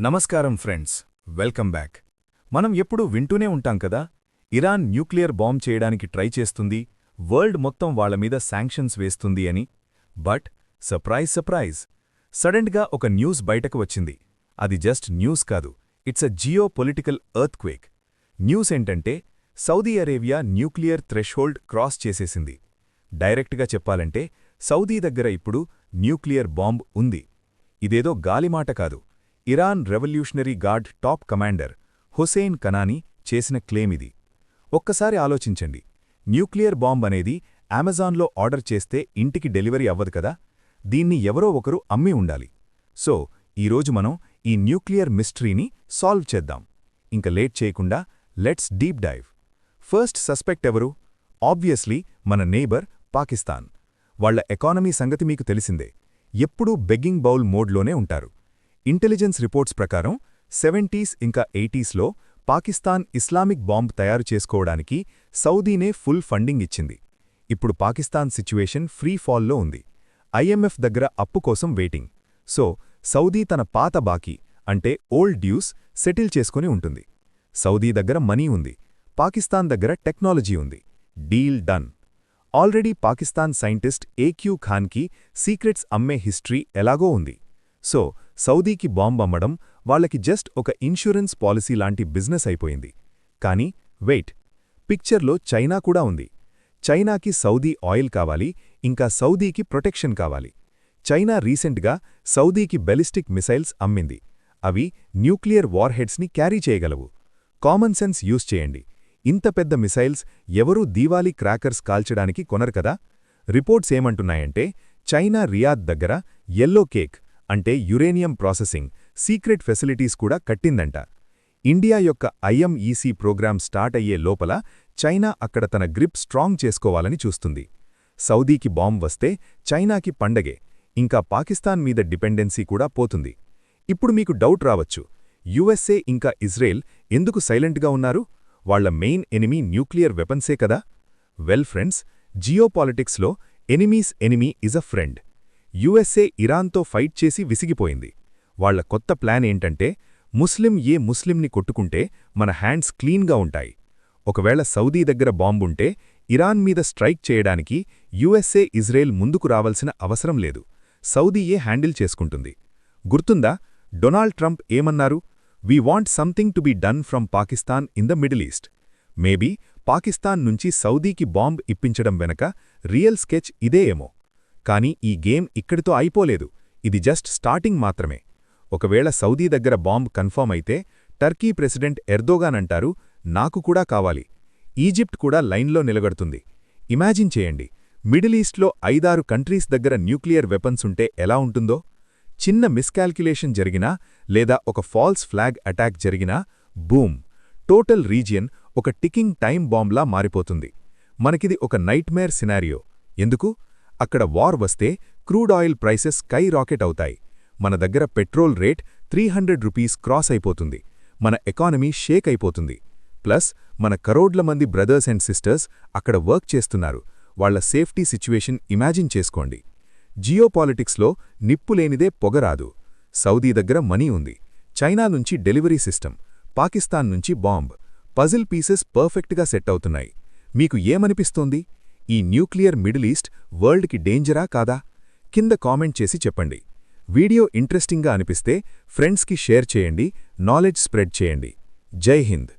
నమస్కారం friends, welcome back. మనం ఎప్పుడూ వింటూనే ఉంటాం కదా, ఇరాన్ న్యూక్లియర్ బాంబ్ చేయడానికి ట్రై చేస్తుంది, వరల్డ్ మొత్తం వాళ్లమీద శాంక్షన్స్ వేస్తుంది అని. బట్ సర్ప్రైజ్ సడెన్గా ఒక న్యూస్ బయటకు వచ్చింది. అది జస్ట్ న్యూస్ కాదు, it's a geopolitical earthquake. News ఏంటంటే, Saudi Arabia nuclear threshold cross చేసేసింది. డైరెక్ట్గా చెప్పాలంటే, సౌదీ దగ్గర ఇప్పుడు న్యూక్లియర్ బాంబ్ ఉంది. ఇదేదో గాలిమాట కాదు. Iran Revolutionary Guard top commander Hossein Kanani చేసిన క్లెయిమ్ ఇది. ఒక్కసారి ఆలోచించండి, న్యూక్లియర్ బాంబ్ అనేది అమెజాన్లో ఆర్డర్ చేస్తే ఇంటికి డెలివరీ అవ్వదు కదా, దీన్ని ఎవరో ఒకరు అమ్మి ఉండాలి. సో ఈరోజు మనం ఈ న్యూక్లియర్ మిస్టరీని సాల్వ్ చేద్దాం. ఇంక లేట్ చేయకుండా let's deep dive. First suspect ఎవరు? ఆబ్వియస్లీ మన నేబర్ పాకిస్తాన్. వాళ్ల ఎకానమీ సంగతి మీకు తెలిసిందే, ఎప్పుడూ బెగ్గింగ్ బౌల్ మోడ్లోనే ఉంటారు. ఇంటెలిజెన్స్ రిపోర్ట్స్ ప్రకారం 70s ఇంకా 80sలో పాకిస్తాన్ ఇస్లామిక్ బాంబ్ తయారు చేసుకోవడానికి సౌదీనే ఫుల్ ఫండింగ్ ఇచ్చింది. ఇప్పుడు పాకిస్తాన్ సిచ్యువేషన్ ఫ్రీ ఫాల్లో ఉంది. IMF దగ్గర అప్పు కోసం వెయిటింగ్. సో సౌదీ తన పాత బాకీ అంటే ఓల్డ్ డ్యూస్ సెటిల్ చేసుకుని ఉంటుంది. సౌదీ దగ్గర మనీ ఉంది, పాకిస్తాన్ దగ్గర టెక్నాలజీ ఉంది. Deal done. Already Pakistan scientist AQ ఖాన్కి సీక్రెట్స్ అమ్మే హిస్టరీ ఎలాగో ఉంది. సో సౌదీకి బాంబ్ అమ్మడం వాళ్లకి జస్ట్ ఒక ఇన్సూరెన్స్ పాలసీ లాంటి బిజినెస్ అయిపోయింది. కానీ వెయిట్, పిక్చర్లో చైనా కూడా ఉంది. చైనాకి సౌదీ ఆయిల్ కావాలి, ఇంకా సౌదీకి ప్రొటెక్షన్ కావాలి. చైనా రీసెంట్గా సౌదీకి బెలిస్టిక్ మిసైల్స్ అమ్మింది. అవి న్యూక్లియర్ వార్హెడ్స్ని క్యారీ చేయగలవు. కామన్ సెన్స్ యూజ్ చేయండి. ఇంత పెద్ద మిసైల్స్ ఎవరూ దీవాలీ క్రాకర్స్ కాల్చడానికి కొనరు కదా. రిపోర్ట్స్ ఏమంటున్నాయంటే, చైనా రియాద్ దగ్గర యెల్లో కేక్ అంటే యురేనియం ప్రాసెసింగ్ సీక్రెట్ ఫెసిలిటీస్ కూడా కట్టిందంట. ఇండియా యొక్క IMEC ప్రోగ్రామ్ స్టార్ట్ అయ్యే లోపల చైనా అక్కడ తన గ్రిప్ స్ట్రాంగ్ చేసుకోవాలని చూస్తుంది. సౌదీకి బాంబ్ వస్తే చైనాకి పండగే, ఇంకా పాకిస్తాన్ మీద డిపెండెన్సీ కూడా పోతుంది. ఇప్పుడు మీకు డౌట్ రావచ్చు, USA ఇంకా ఇజ్రాయెల్ ఎందుకు సైలెంట్గా ఉన్నారు? వాళ్ల మెయిన్ ఎనిమీ న్యూక్లియర్ వెపన్సే కదా. వెల్ ఫ్రెండ్స్, జియోపాలిటిక్స్లో enemy's enemy is a friend. USA ఇరాన్తో ఫైట్ చేసి విసిగిపోయింది. వాళ్ల కొత్త ప్లాన్ ఏంటంటే, ముస్లింని కొట్టుకుంటే మన హ్యాండ్స్ క్లీన్గా ఉంటాయి. ఒకవేళ సౌదీ దగ్గర బాంబుంటే ఇరాన్ మీద స్ట్రైక్ చేయడానికి USA ఇజ్రాయెల్ ముందుకు రావాల్సిన అవసరం లేదు, సౌదీయే హ్యాండిల్ చేసుకుంటుంది. గుర్తుందా, డొనాల్డ్ ట్రంప్ ఏమన్నారు? We want something to be done from Pakistan in the Middle East. Maybe Pakistan నుంచి సౌదీకి బాంబ్ ఇప్పించడం వెనక రియల్ స్కెచ్ ఇదే ఏమో. కానీ ఈ గేమ్ ఇక్కడితో అయిపోలేదు, ఇది జస్ట్ స్టార్టింగ్ మాత్రమే. ఒకవేళ సౌదీ దగ్గర బాంబ్ కన్ఫర్మ్ అయితే టర్కీ ప్రెసిడెంట్ ఎర్దోగాన్ అంటారు, నాకు కూడా కావాలి. ఈజిప్ట్ కూడా లైన్లో నిలగడుతుంది. ఇమాజిన్ చేయండి, మిడిల్ ఈస్ట్లో 5-6 కంట్రీస్ దగ్గర న్యూక్లియర్ వెపన్స్ ఉంటే ఎలా ఉంటుందో. చిన్న మిస్కాల్క్యులేషన్ జరిగినా లేదా ఒక ఫాల్స్ ఫ్లాగ్ అటాక్ జరిగినా బూమ్, టోటల్ రీజియన్ ఒక టికింగ్ టైమ్ బాంబ్లా మారిపోతుంది. మనకిది ఒక నైట్మేర్ సినారియో. ఎందుకు? అక్కడ వార్ వస్తే crude oil prices sky rocket అవుతాయి. మన దగ్గర పెట్రోల్ రేట్ 300 రూపీస్ క్రాస్ అయిపోతుంది. మన ఎకానమీ షేక్ అయిపోతుంది. ప్లస్ మన కరోడ్ల మంది బ్రదర్స్ అండ్ సిస్టర్స్ అక్కడ వర్క్ చేస్తున్నారు. వాళ్ల సేఫ్టీ సిచ్యువేషన్ ఇమాజిన్ చేసుకోండి. జియోపాలిటిక్స్లో నిప్పులేనిదే పొగరాదు. సౌదీ దగ్గర మనీ ఉంది, చైనా నుంచి డెలివరీ సిస్టమ్, పాకిస్తాన్ నుంచి బాంబ్. పజిల్ పీసెస్ పర్ఫెక్ట్గా సెట్ అవుతున్నాయి. మీకు ఏమనిపిస్తోంది? ఈ న్యూక్లియర్ మిడిల్ ఈస్ట్ వరల్డ్కి డేంజరా కాదా? కింద కామెంట్ చేసి చెప్పండి. వీడియో ఇంట్రెస్టింగ్గా అనిపిస్తే ఫ్రెండ్స్కి షేర్ చేయండి, నాలెడ్జ్ స్ప్రెడ్ చేయండి. జై హింద్.